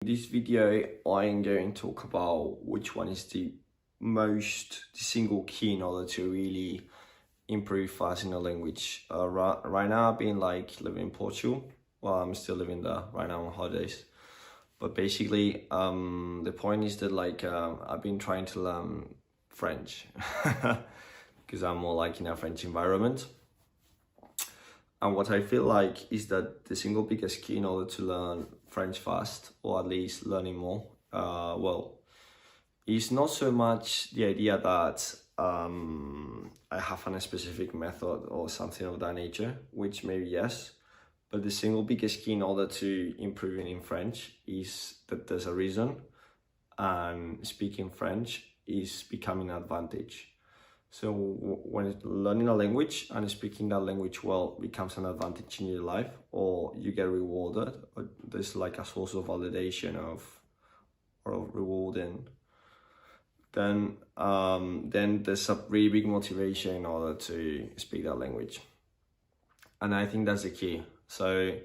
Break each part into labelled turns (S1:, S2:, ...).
S1: In this video, I'm going to talk about which one is the single key in order to really improve fast in a language. Right now, I've been living in Portugal. Well, I'm still living there right now on holidays. But basically, the point is that I've been trying to learn French because I'm more in a French environment. And what I feel like is that the single biggest key in order to learn French fast, or at least learning more, is not so much the idea that I have a specific method or something of that nature, which maybe yes, but the single biggest key in order to improving in French is that there's a reason, and speaking French is becoming an advantage. So when learning a language and speaking that language well becomes an advantage in your life, or you get rewarded, or there's a source of validation or rewarding, then there's a really big motivation in order to speak that language. And I think that's the key. So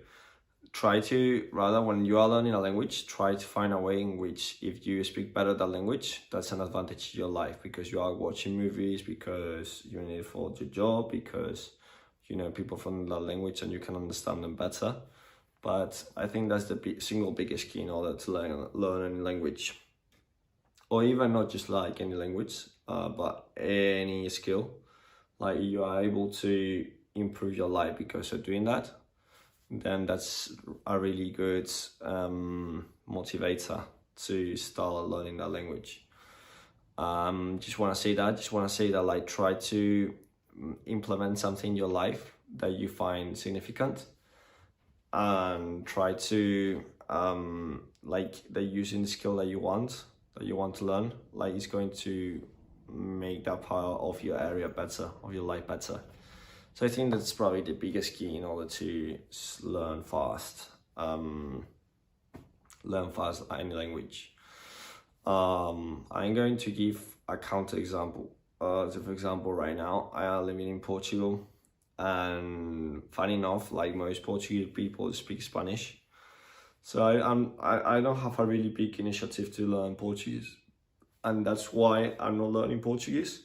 S1: try to, rather when you are learning a language, try to find a way in which if you speak better that language, that's an advantage in your life, because you are watching movies, because you need it for your job, because you know people from that language and you can understand them better. But I think that's the single biggest key in order to learn any language, or even not just any language, but any skill. You are able to improve your life because of doing that, then that's a really good motivator to start learning that language. Just want to say that try to implement something in your life that you find significant, and try to that using the skill that you want to learn, it's going to make that part of your area better, of your life better. So I think that's probably the biggest key in order to learn fast any language. I'm going to give a counter example. So for example, right now I am living in Portugal, and funny enough, most Portuguese people speak Spanish. So I don't have a really big initiative to learn Portuguese, and that's why I'm not learning Portuguese.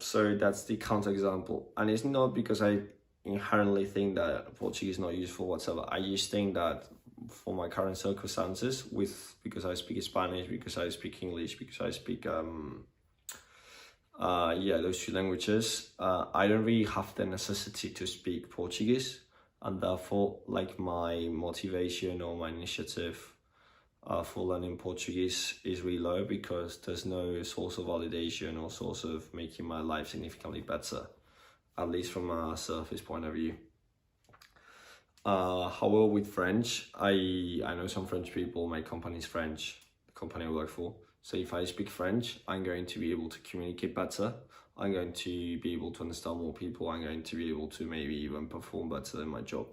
S1: So that's the counterexample, and it's not because I inherently think that Portuguese is not useful whatsoever. I just think that for my current circumstances, because I speak Spanish, because I speak English, because I speak those two languages, I don't really have the necessity to speak Portuguese, and therefore my motivation or my initiative for learning Portuguese is really low, because there's no source of validation or source of making my life significantly better, at least from a surface point of view. However, with French, I know some French people, my company is French, the company I work for. So if I speak French, I'm going to be able to communicate better, I'm going to be able to understand more people, I'm going to be able to maybe even perform better in my job.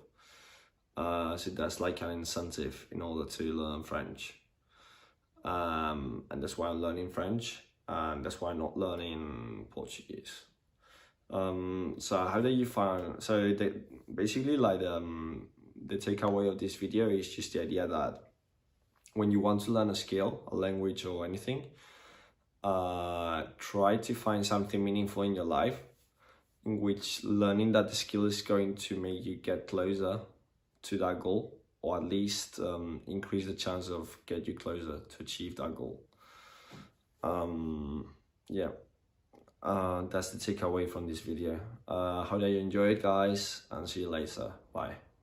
S1: So that's an incentive in order to learn French. And that's why I'm learning French, and that's why I'm not learning Portuguese. So how do you find, basically the takeaway of this video is just the idea that when you want to learn a skill, a language or anything, try to find something meaningful in your life in which learning that the skill is going to make you get closer to that goal, or at least increase the chance of get you closer to achieve that goal. That's the takeaway from this video. Hope that you enjoy it, guys, and see you later. Bye.